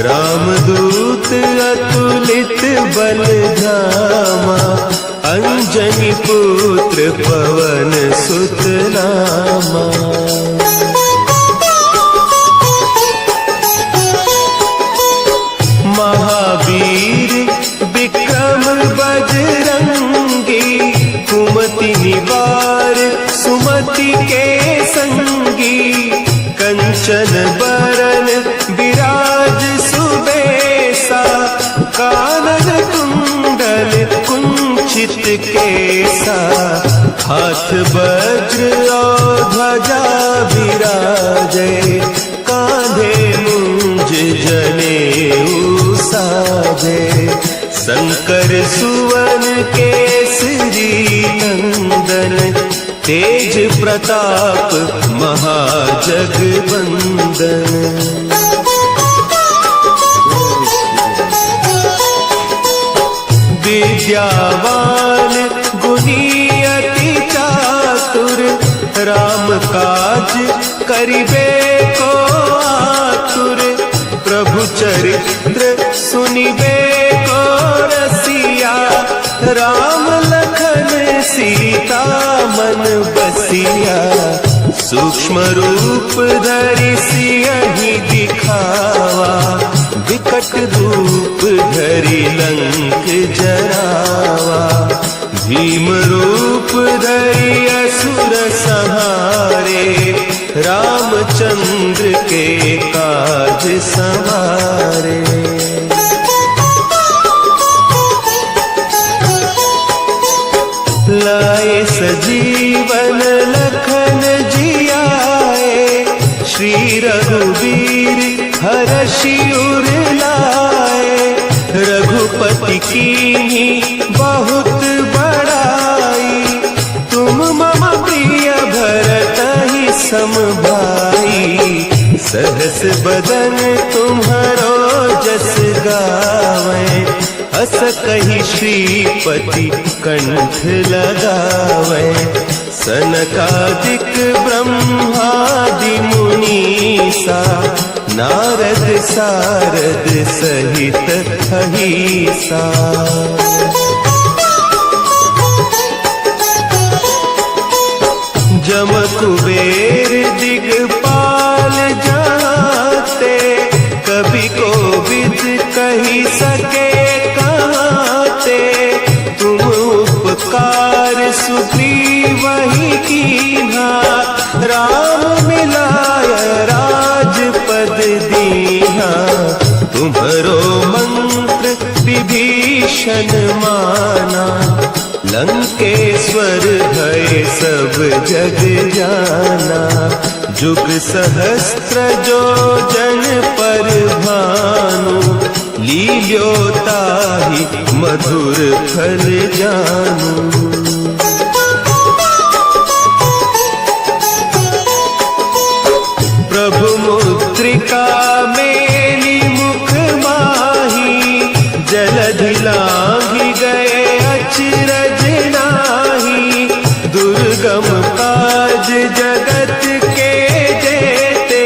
रामदूत अतुलित बल धामा, अंजनी पुत्र पवन सुत नामा। महावीर विक्रम बजरंगी, कुमति निवार सुमति के संगी। कंचन बरन विराज सुबेसा, कानन कुंडल कुंचित केसा। हाथ वज्र और ध्वजा विराजे, कांधे मुंज जनेऊ साजे। शंकर सुवन केसरी नंदन, तेज प्रताप महाजगवंदन। विद्यावान गुणी अति चातुर, राम काज करिबे को आतुर। प्रभु चरित्र सुनिबे को रसिया, राम लखन सीता मन बसिया। सूक्ष्म रूप धरि सियहि दिखावा, विकट रूप धरि लंक जरावा। भीम रूप धरि असुर संहारे, रामचंद्र के काज संवारे। लाए सजीवन लखन जियाए, श्री रघुवीर हरषि उर लाए। रघुपति कीन्ही बहुत बड़ाई, तुम मम प्रिय भरतहि सम भाई। सहस बदन तुम्हरो जस गावें, अस कहि श्रीपति कंठ लगावें। सनकादिक ब्रह्मादि मुनीसा, नारद सारद सहित अहीसा। जम कुबेर दिगपाल जाते, कवि कोविद कही सके कहते। तुम उपकार सुग्रीवहि कीन्हा, राम मिलाय राजपद दीन्हा। तुम्हरो मंत्र विभीषण माना, लंकेश्वर भय सब जग जाना। जुग सहस्त्र जो जन पर भानु, लील्योताहि मधुर फल जानू। प्रभु मुद्रिका मेली मुख माही, जलधि लांघि गए अचरज नाही। दुर्गम काज जगत के जेते,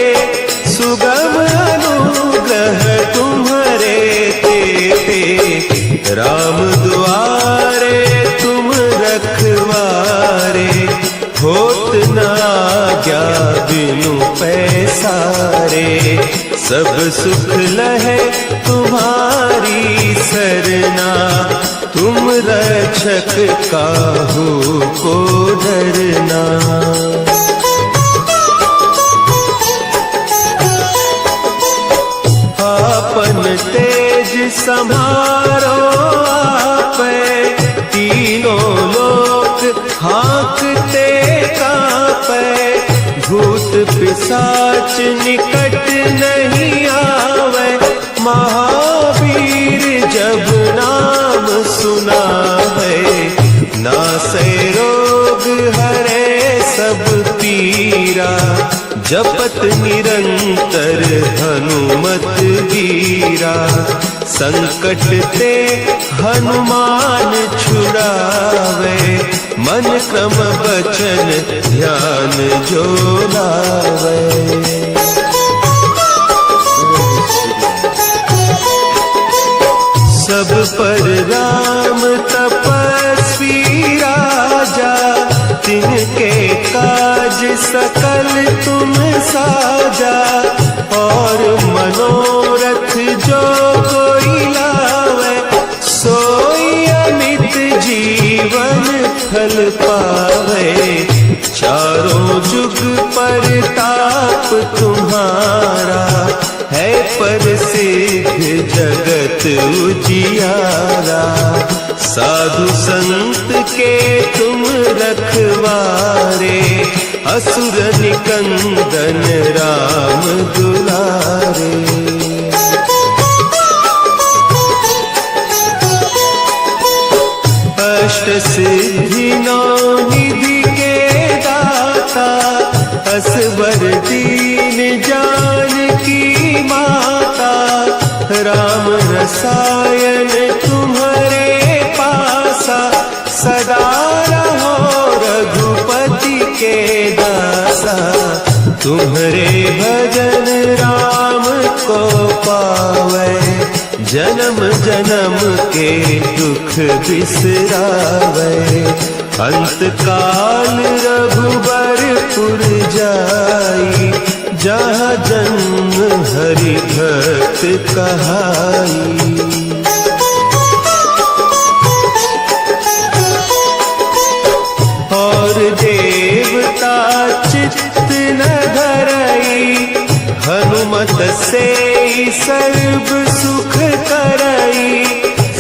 सुगम अनुग्रह तुम्हारे तेते। राम दुआरे तुम रखवारे, होत न आज्ञा बिनु पैसारे। सब सुख लहे तुम्हारी सरना, तुम रक्षक काहू को डरना। आपन तेज समारो आपै, तीनों लोक हाँकते कापै। भूत पिशाच निकट नहीं आवे, महावीर जब नाम सुना है। नासै रोग हरे सब पीरा, जपत निरंतर हनुमत वीरा। संकट ते हनुमान छुड़ावे, मन क्रम वचन ध्यान जो लावे। साजा और मनोरथ जो कोई लावे, सोई अमित जीवन फल पावे। चारों जुग पर ताप तुम्हारा है, प्रसिद्ध जगत उजियारा। साधु संत के तुम रखवारे, असुर निकंदन राम दुलारे। अष्ट सिद्धि नौ निधि के दाता, असवर दीन जानकी माता। राम रसायन तुम्हारे पासा, सदा रहो रघुपति के दासा। तुम्हारे भजन राम को पावे, जन्म जन्म के दुख बिसरावे। अंत काल रघुबरपुर जाई, जहाँ जन्म हरि भक्त कहाई। और देवता चित्त न धरई, हनुमत से सर्व सुख करई।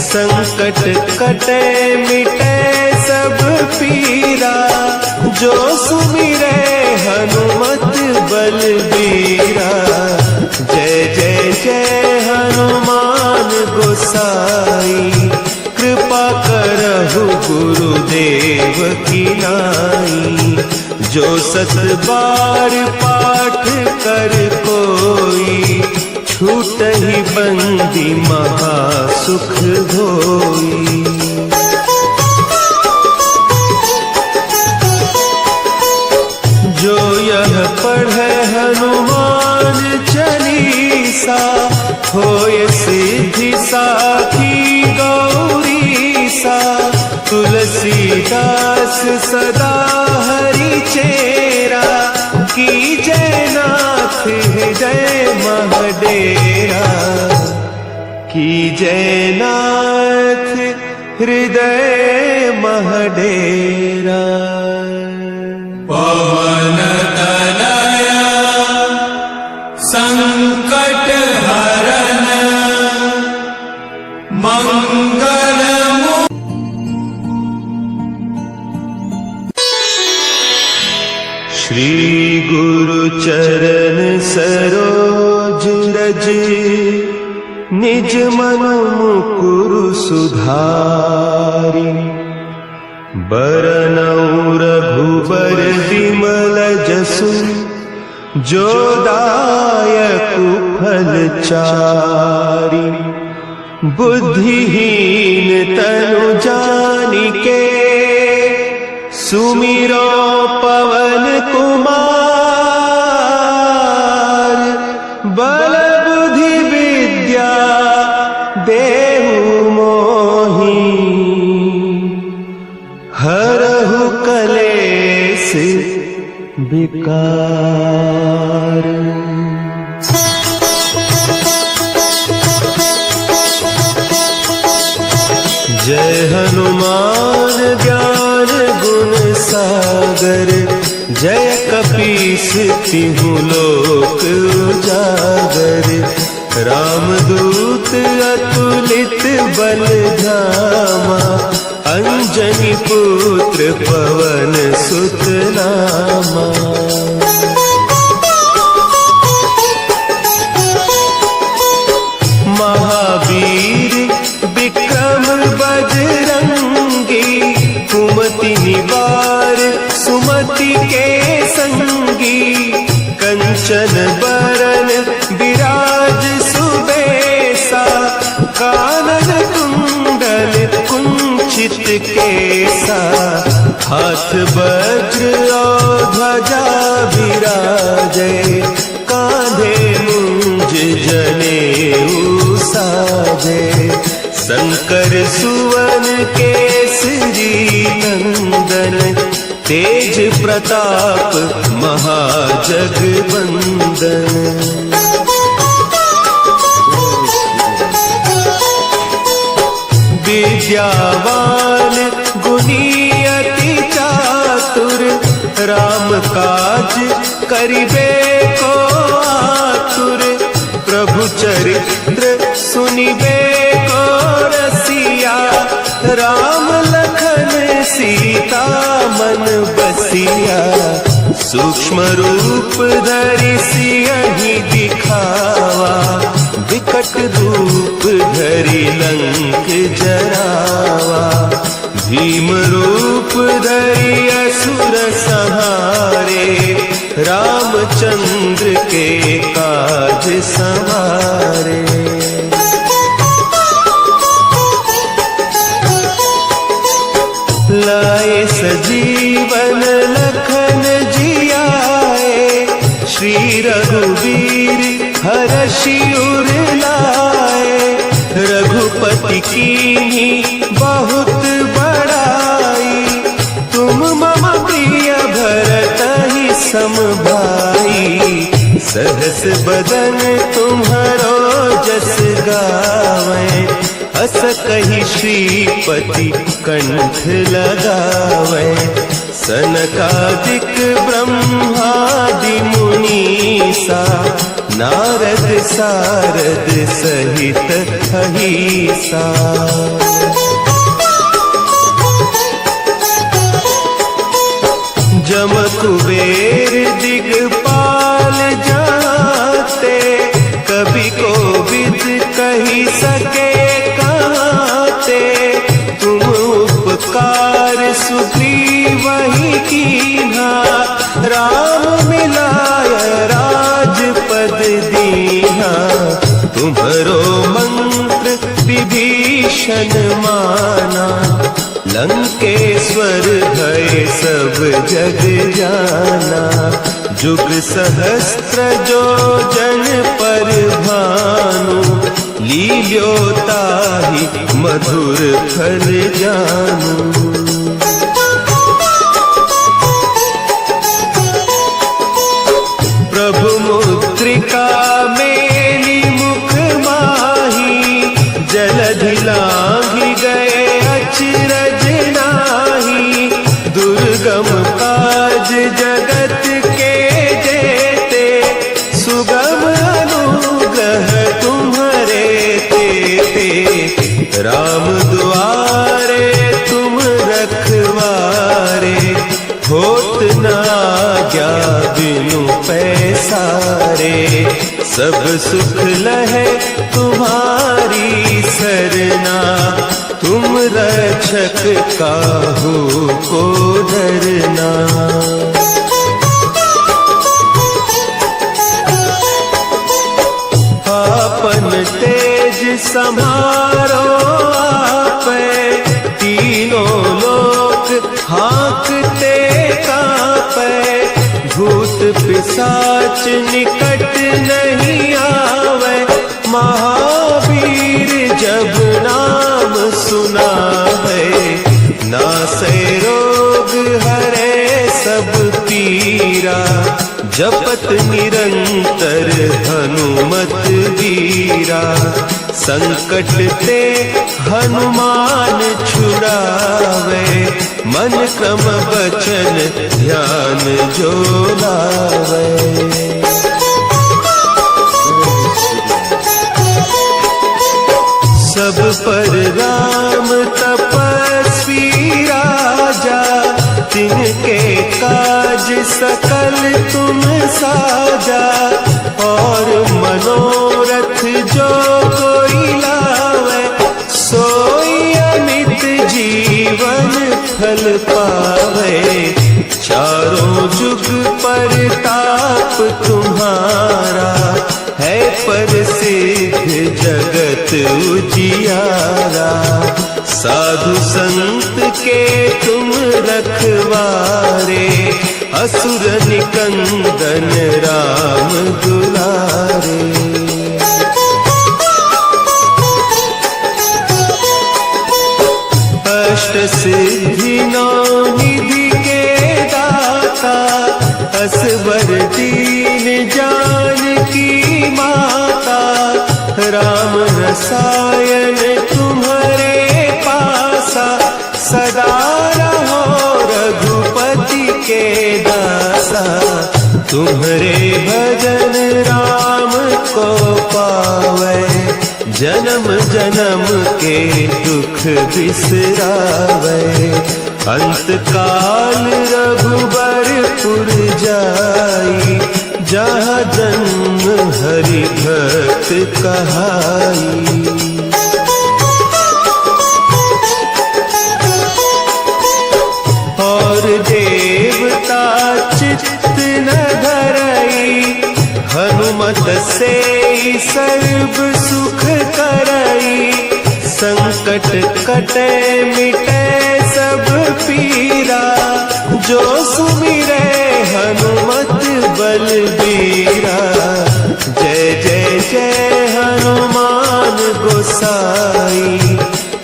संकट कटे मिटे सब पीरा, जो सुमिरे हनुमत बलबीरा। जय जय जय हनुमान गोसाई, कृपा करहु गुरुदेव की नाई। जो सत बार पाठ कर कोई, छूटहि बंदी महा सुख होई। जो यह पढ़े हनुमान चालीसा, होय सिद्धि साखी गौरीसा। तुलसीदास सदा हरि चेरा, की जय नाथ हृदय महडेरा। की जय नाथ हृदय महडेरा। पवन तनया संकट हरन, मंगल श्री गुरु चरण सरोज रज, निज मन मुकुरु सुधारि। बरनउँ रघुबर विमल जसु, जो दायकु फल चारि। बुद्धिहीन तनु जानिके, सुमिरो पवन कुमार। बल बुद्धि विद्या देहु मोहि, हरहु कलेस विकार। जय हनुमान ज्ञान गुण सागर, जय कपीस तिहु लोक उजागर। रामदूत अतुलित बल धामा, अंजनी पुत्र पवन सुत नामा। महावीर विक्रम बजरंगी, कुमति निवार सुमति के संगी। कंचन बरन विराज सुबेसा, कानन कुंडल कुंचित केसा। हाथ वज्र और ध्वजा विराजे, कांधे मुंज जनेऊ साजे। शंकर सुवन केसरी नंदन, तेज प्रताप महाजगबंदन। विद्यावान गुणी अति चातुर, राम काज करिबे को आतुर। प्रभु चरित्र सुनिबे को रसिया, राम लखन सीता मन बसिया। सूक्ष्म रूप धरि सियहि दिखावा, विकट रूप धरि लंक जरावा। भीम रूप धरि असुर संहारे, रामचंद्र के काज संवारे। लाए सजीवन लखन जियाए, श्री रघुवीर हरषि उर लाए। रघुपति कीन्ही बहुत बड़ाई, तुम मम प्रिय भरतहि सम भाई। सहस बदन तुम्हरो जस गावें, अस कहि श्रीपति कंठ लगावें। सनकादिक ब्रह्मादि मुनीसा, नारद सारद सहित अहीसा। जम कुबेर दिगपाल जाते, कवि कोविद कही सके कहते। तुम उपकार सुग्रीवहि कीन्हा, राम मिलाय राजपद दीन्हा। तुम्हरो मंत्र विभीषण माना, लंकेश्वर भय सब जग जाना। जुग सहस्त्र जो जन पर भानु, लील्योताहि मधुर फल जानू। प्रभु मुद्रिका मेली मुख माही, जलधि लांघि गए अचरज नाही। दुर्गम काज जगत के जेते, सुगम अनुग्रह तुम्हरे तेते। राम दुआरे तुम रखवारे, होत न आज्ञा बिनु पैसारे। सब सुख लहे तुम्हारी सरना, तुम रक्षक काहू को डरना। आपन तेज समारो आपे, तीनों लोक हाँकते कापे। भूत पिशाच निकट नहीं आवे, महावीर जब नाम सुना है। नासै रोग हरे सब पीरा, जपत निरंतर हनुमत वीरा। संकट ते हनुमान छुड़ावे, मन क्रम बचन ध्यान जो लावे। सब पर राम तपस्वी राजा, तिनके काज सकल तुम साजा। और मनोरथ जो कोई लावे, सोई अमित जीवन फल पावे। चारों जुग परताप तुम्हारा, है प्रसिद्ध जगत उजियारा। साधु संत के तुम रखवारे, असुर निकंदन राम दुलारे। अष्ट सिद्धि नौ निधि के असवर दीन जानकी माता, राम रसायन तुम्हारे पासा, सदा रहो रघुपति के दासा। तुम्हारे भजन राम को पावे, जन्म जन्म के दुख बिसरावे। अंत काल रघुबरपुर जाई, जहाँ जन्म हरि भक्त कहाई। और देवता चित्त न धरई, हनुमत से सर्व सुख करई। संकट कटे मिटे सब पीरा, जो सुमिरे हनुमत बलबीरा। जय जय जय हनुमान गोसाई,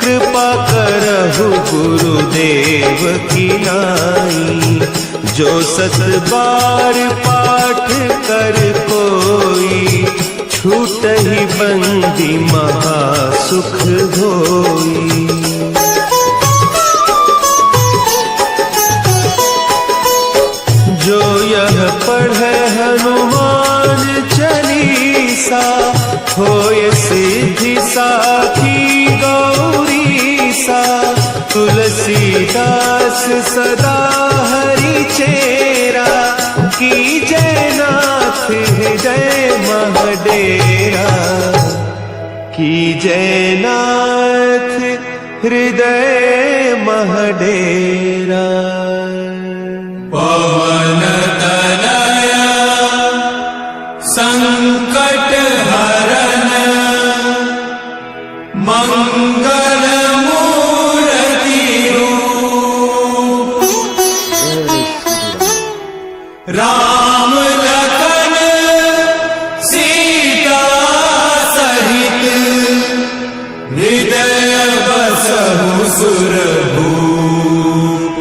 कृपा करहु गुरुदेव की नाई। जो सत बार पाठ कर कोई, छूटहि बंदी महासुख होई। जो यह पढ़े हनुमान चालीसा, होय सिद्धि साखी गौरीसा। तुलसीदास सदा हरि चेरा, कीजय नाथ हृदय महडेरा। कीजय नाथ हृदय महडेरा। पवन तनया संकट हरन, मंगल मूर्ति रूप। राम लखन सीता सहित, हृदय बसहु सुरभूप।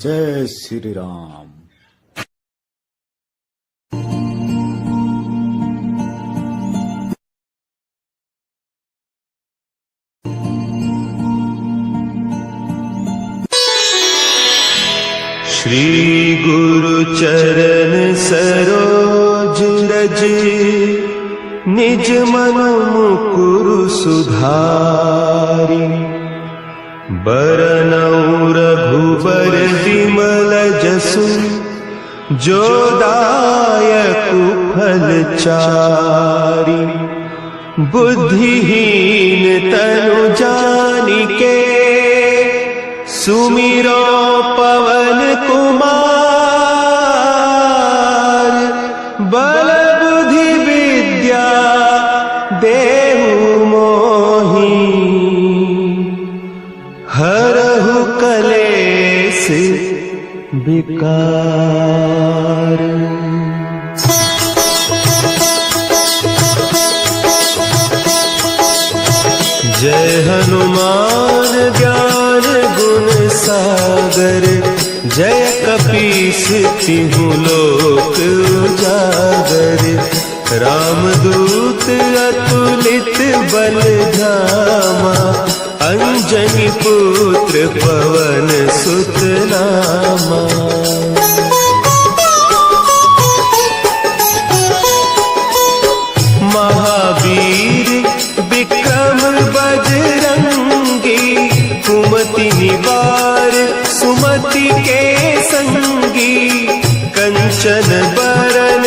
जय श्री राम। श्री गुरु चरण सरोज रज, निज मन मुकुरु सुधारि। बरनउँ रघुबर विमल जसु, जो दायकु फल चारि। बुद्धिहीन तनु जानिके, सुमिरो पवन कुमार। बल बुद्धि विद्या देहु मोहि, हरहु कलेस विकार। जय हनुमान ज्ञान गुण सागर, जय कपीस तिहु लोक उजागर। रामदूत अतुलित बल धामा, अंजनी पुत्र पवन सुत नामा। महावीर विक्रम बजरंगी, कुमति निवार सुमति के संगी। कंचन बरन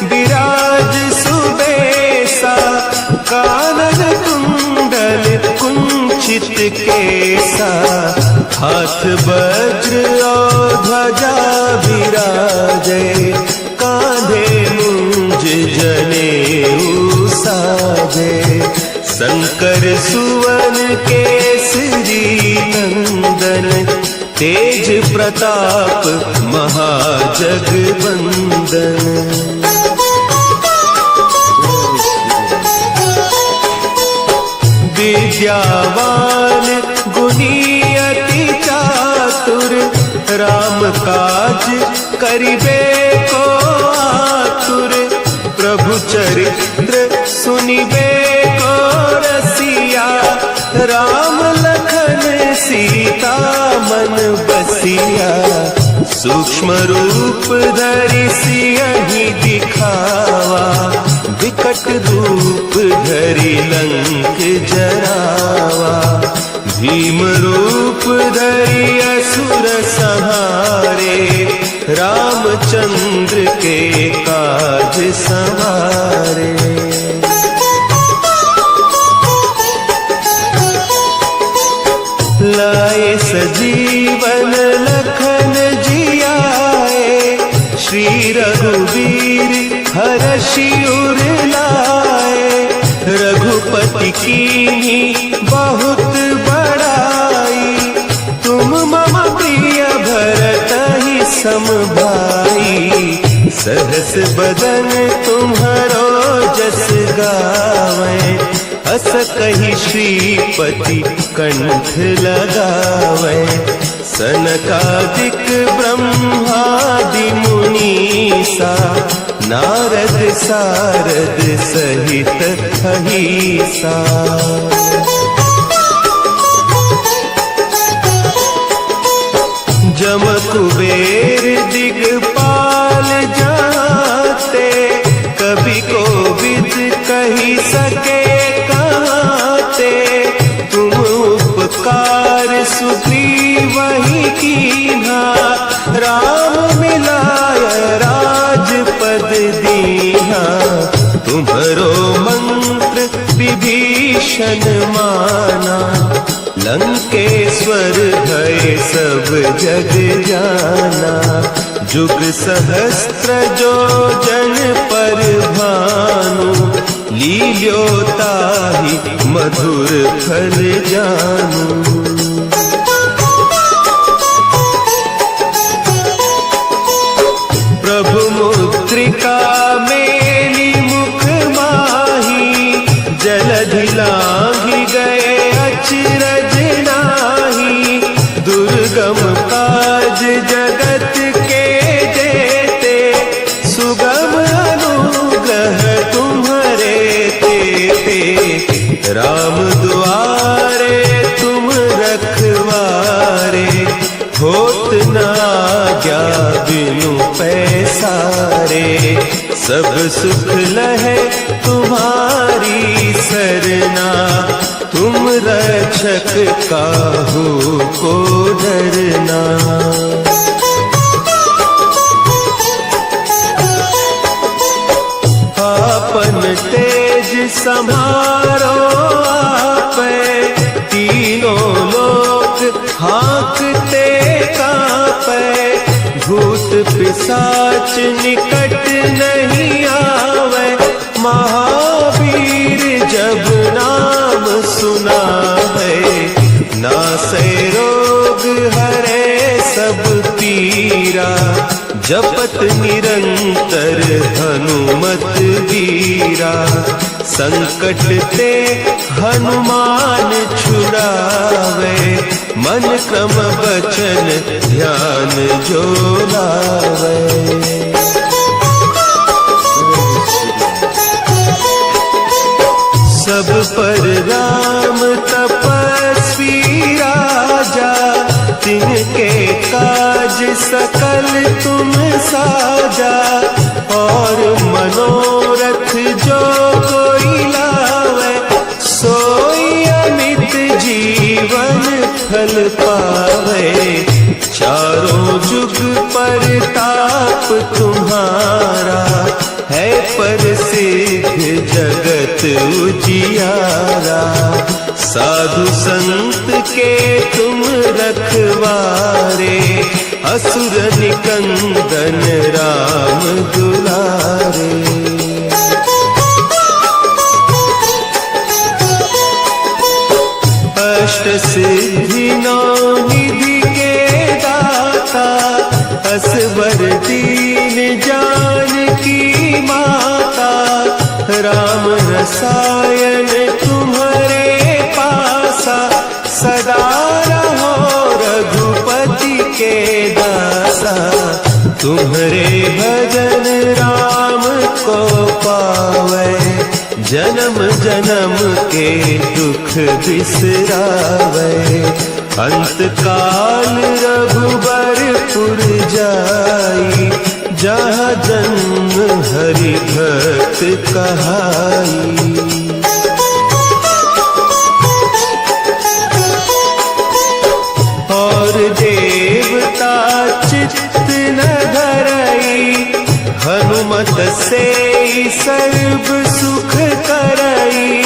विराज सुबेसा, कानन कुंडल कुंचित केसा। हाथ वज्र और ध्वजा विराजे, कांधे मुंज जनेऊ साजे। शंकर सुवन केसरी नंदन, तेज प्रताप महाजगवंदन। विद्यावान गुणी अति चातुर, राम काज करिबे को आतुर, प्रभु चरित्र सुनिबे को रसिया, राम लखन सीता मन बसिया, सूक्ष्म रूप धरि सियहि दिखावा, विकट रूप धरि लंक जरावा, भीम रूप धरि असुर संहारे, रामचंद्र के काज संवारे। लाए सजीवन लखन जियाए, श्री रघुवीर हरषि उर लाए, रघुपति कीन्ही बहुत बड़ाई, तुम मम प्रिय भरतहि सम भाई, सहस बदन तुम्हरो जस गावै, अस कहि श्रीपति कंठ लगावै, सनकादिक ब्रह्मादि मुनीसा, नारद सारद सहित अहीसा। जम कुबेर दिगपाल जाते, कवि कोविद कही सके कहते, तुम उपकार सुग्रीवहि कीन्हा, राम मिलाय राजपद दीन्हा, तुम्हरो मंत्र विभीषण माना, लंकेश्वर भय सब जग जाना, जुग सहस्त्र जो जन पर भानु, लील्योताहि मधुर फल जानू। प्रभु मुद्रिका मेली मुख माही, जलधि लांघि गए अचरज नाही, दुर्गम काज जगत के जेते, सुगम अनुग्रह तुम्हरे तेते, राम दुआरे तुम रखवारे, होत न आज्ञा बिनु पैसारे, सब सुख लहे तुम्हारी सरना, तुम रक्षक काहू को डरना। आपन तेज समारो आपै, तीनों लोक हाँकते कांपै, भूत पिशाच निकट नहीं आवे, महावीर जब नाम सुना है, नासै रोग हरे सब पीरा, जपत निरंतर हनुमत वीरा, संकट ते हनुमान छुड़ावे, मन क्रम बचन ध्यान जो लावे। सब पर राम तपस्वी राजा, तिनके काज सकल तुम साजा, और मनोरथ जो कोई लावे, सोई अमित जीवन फल पावे, चारों जुग परताप तुम्हारा, है प्रसिद्ध जगत उजियारा, साधु संत के तुम रखवारे, असुर निकंदन राम दुलारे। अष्ट सिद्धि नौ निधि के दाता, असवर दीन जानकी माता, राम रसायन तुम्हारे पास, तुम्हारे भजन राम को पावे, जन्म जन्म के दुख बिसरावे। अंत काल रघुबरपुर जाई, जहाँ जन्म हरि भक्त कहाई। और देवता चित्त न धरई, हनुमत से सर्व सुख करई।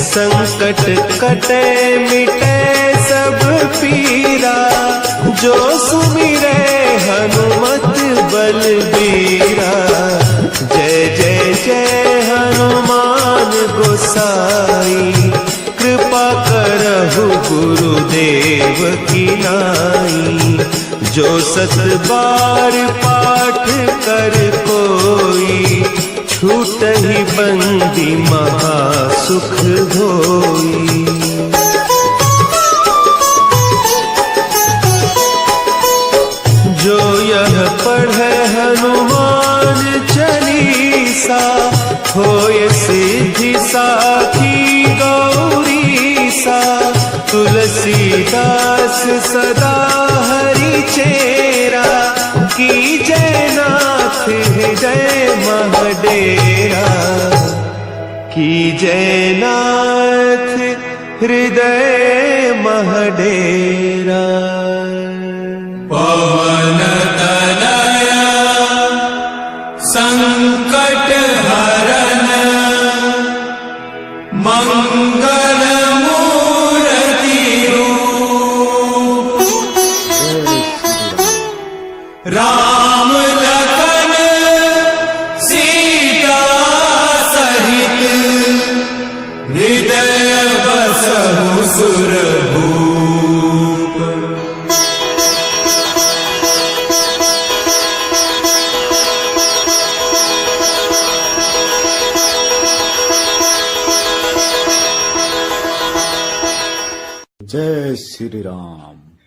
संकट कटे मिटे सब पीरा, जो सुमिरे हनुमत बलबीरा। जय जय जय हनुमान गोसाई, कृपा करहु गुरुदेव की नाई। जो सत बार पाठ कर कोई, छूट ही बंदी महा सुख होई। जो यह पढ़े हनुमान चालीसा, होय सिद्धि साखी गौरीसा। तुलसीदास सदा हरि चेरा, की जयनाथ हृदय महडेरा। की जयनाथ हृदय महडेरा। पवन तनया संकट हरन, मंगल मूर्ति रूप। राम लखन सीता सहित, हृदय बसहु सुरभूप। जय श्री राम।